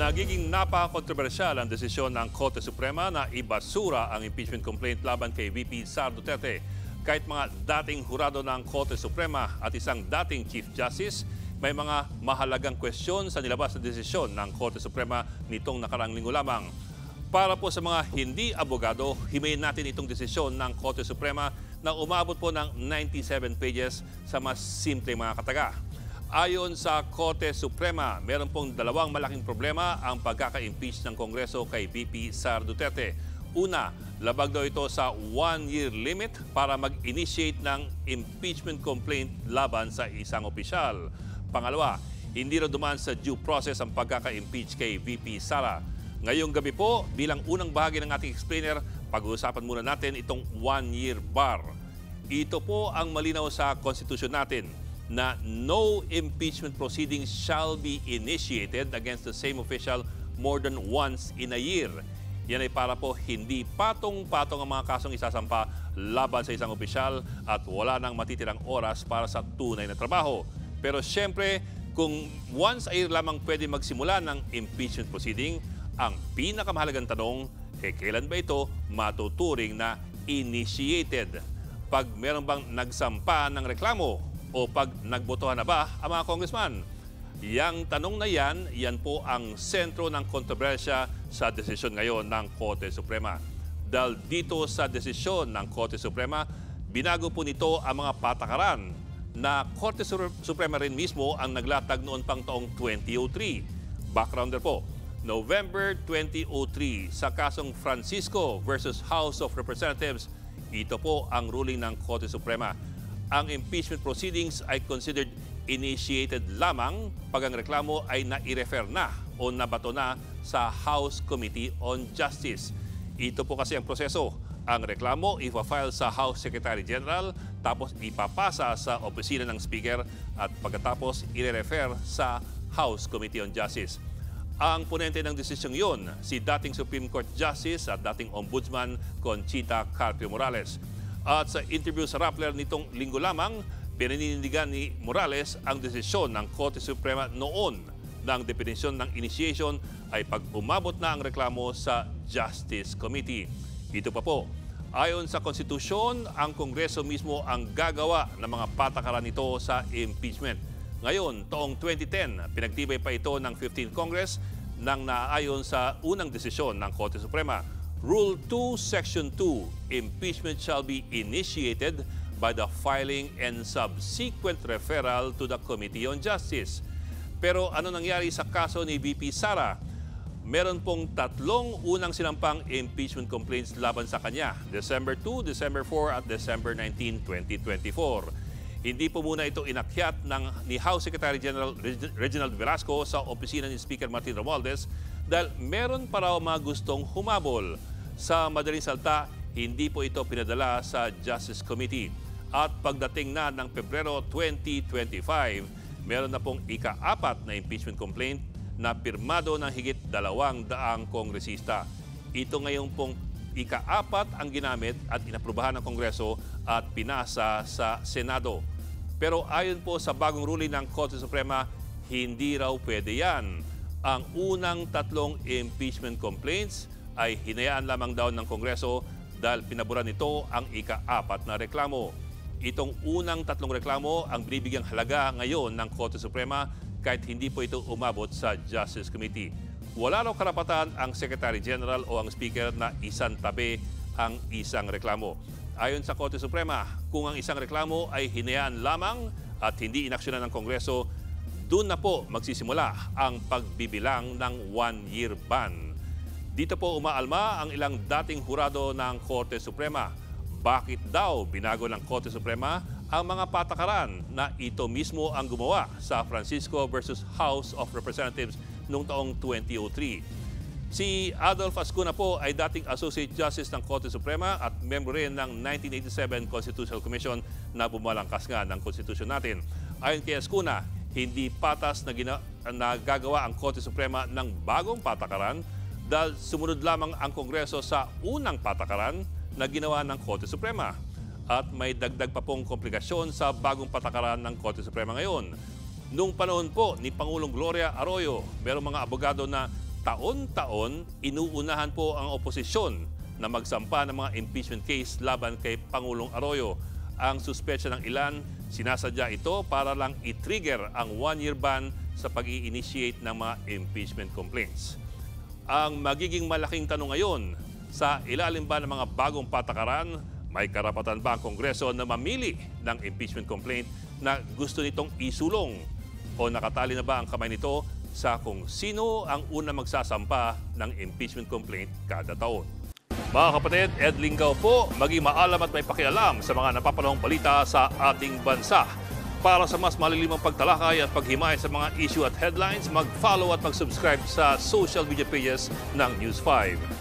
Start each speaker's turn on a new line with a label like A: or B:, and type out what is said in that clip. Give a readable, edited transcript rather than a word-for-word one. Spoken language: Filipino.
A: Nagiging napaka-kontrobersyal ang desisyon ng Korte Suprema na ibasura ang impeachment complaint laban kay VP Sara Duterte. Kahit mga dating hurado ng Korte Suprema at isang dating Chief Justice, may mga mahalagang kwestiyon sa nilabas na desisyon ng Korte Suprema nitong nakaraang linggo lamang. Para po sa mga hindi abogado, himayin natin itong desisyon ng Korte Suprema na umabot po ng 97 pages sa mas simple mga kataga. Ayon sa Korte Suprema, meron pong dalawang malaking problema ang pagkaka-impeach ng Kongreso kay VP Sara Duterte. Una, labag daw ito sa one-year limit para mag-initiate ng impeachment complaint laban sa isang opisyal. Pangalawa, hindi raw dumaan sa due process ang pagkaka-impeach kay VP Sara. Ngayong gabi po, bilang unang bahagi ng ating explainer, pag-uusapan muna natin itong one-year bar. Ito po ang malinaw sa konstitusyon natin na no impeachment proceedings shall be initiated against the same official more than once in a year. Yan ay para po hindi patong-patong ang mga kasong isasampa laban sa isang opisyal at wala nang matitirang oras para sa tunay na trabaho. Pero siyempre, kung once a year lamang pwede magsimula ng impeachment proceeding, ang pinakamahalagang tanong, kailan ba ito matuturing na initiated? Pag meron bang nagsampa ng reklamo o pag nagbotohan na ba ang mga congressman? Yang tanong na yan po ang sentro ng kontrobersya sa desisyon ngayon ng Korte Suprema. Dahil dito sa desisyon ng Korte Suprema, binago po nito ang mga patakaran na Korte Suprema rin mismo ang naglatag noon pang taong 2003. Backgrounder po, November 2003 sa kasong Francisco versus House of Representatives, ito po ang ruling ng Korte Suprema. Ang impeachment proceedings ay considered initiated lamang pag ang reklamo ay nai-refer na o nabato na sa House Committee on Justice. Ito po kasi ang proseso. Ang reklamo ipa-file sa House Secretary General, tapos ipapasa sa opisina ng Speaker at pagkatapos i-refer sa House Committee on Justice. Ang ponente ng desisyong yun, si dating Supreme Court Justice at dating Ombudsman Conchita Carpio Morales. At sa interview sa Rappler nitong linggo lamang, pininindigan ni Morales ang desisyon ng Korte Suprema noon na ang definisyon ng initiation ay pag umabot na ang reklamo sa Justice Committee. Ito pa po, ayon sa konstitusyon, ang Kongreso mismo ang gagawa ng mga patakaran nito sa impeachment. Ngayon, taong 2010, pinagtibay pa ito ng 15th Congress nang naayon sa unang desisyon ng Korte Suprema. Rule 2, Section 2, impeachment shall be initiated by the filing and subsequent referral to the Committee on Justice. Pero ano nangyari sa kaso ni VP Sara? Meron pong tatlong unang sinampang impeachment complaints laban sa kanya, December 2, December 4 at December 19, 2024. Hindi po muna ito inakyat ni House Secretary General Reginald Velasco sa opisina ni Speaker Martin Romualdez dahil meron pa raw mga gustong humabol. Sa madaling salta, hindi po ito pinadala sa Justice Committee. At pagdating na ng Pebrero 2025, meron na pong ika-4 na impeachment complaint na pirmado ng higit 200 kongresista. Ito ngayon pong ika-4 ang ginamit at inaprubahan ng Kongreso at pinasa sa Senado. Pero ayon po sa bagong ruling ng Korte Suprema, hindi raw pwede yan. Ang unang tatlong impeachment complaints ay hinayaan lamang daw ng Kongreso dahil pinaboran nito ang ika-4 na reklamo. Itong unang tatlong reklamo ang binibigyang halaga ngayon ng Korte Suprema kahit hindi po ito umabot sa Justice Committee. Wala raw karapatan ang Secretary General o ang Speaker na isantabi ang isang reklamo. Ayon sa Korte Suprema, kung ang isang reklamo ay hinayaan lamang at hindi inaksyonan ng Kongreso, doon na po magsisimula ang pagbibilang ng one-year ban. Dito po umaalma ang ilang dating hurado ng Korte Suprema. Bakit daw binago ng Korte Suprema ang mga patakaran na ito mismo ang gumawa sa Francisco versus House of Representatives noong taong 2003? Si Adolf Ascuna po ay dating Associate Justice ng Korte Suprema at member rin ng 1987 Constitutional Commission na bumalangkas nga ng konstitusyon natin. Ayon kay Ascuna, hindi patas na gagawa ang Korte Suprema ng bagong patakaran dahil sumunod lamang ang Kongreso sa unang patakaran na ginawa ng Korte Suprema. At may dagdag pa pong komplikasyon sa bagong patakaran ng Korte Suprema ngayon. Noong panahon po ni Pangulong Gloria Arroyo, mayroong mga abogado na taon-taon inuunahan po ang oposisyon na magsampa ng mga impeachment case laban kay Pangulong Arroyo. Ang suspetsya ng ilan, sinasadya ito para lang i-trigger ang one-year ban sa pag-i-initiate ng mga impeachment complaints. Ang magiging malaking tanong ngayon, sa ilalim ba ng mga bagong patakaran, may karapatan ba ang Kongreso na mamili ng impeachment complaint na gusto nitong isulong? O nakatali na ba ang kamay nito sa kung sino ang una magsasampa ng impeachment complaint kada taon? Mga kapatid, Ed Lingaw po, maging maalam at may pakialam sa mga napapanahong balita sa ating bansa. Para sa mas malilimang pagtalakay at paghimay sa mga issue at headlines, mag-follow at mag-subscribe sa social media pages ng News 5.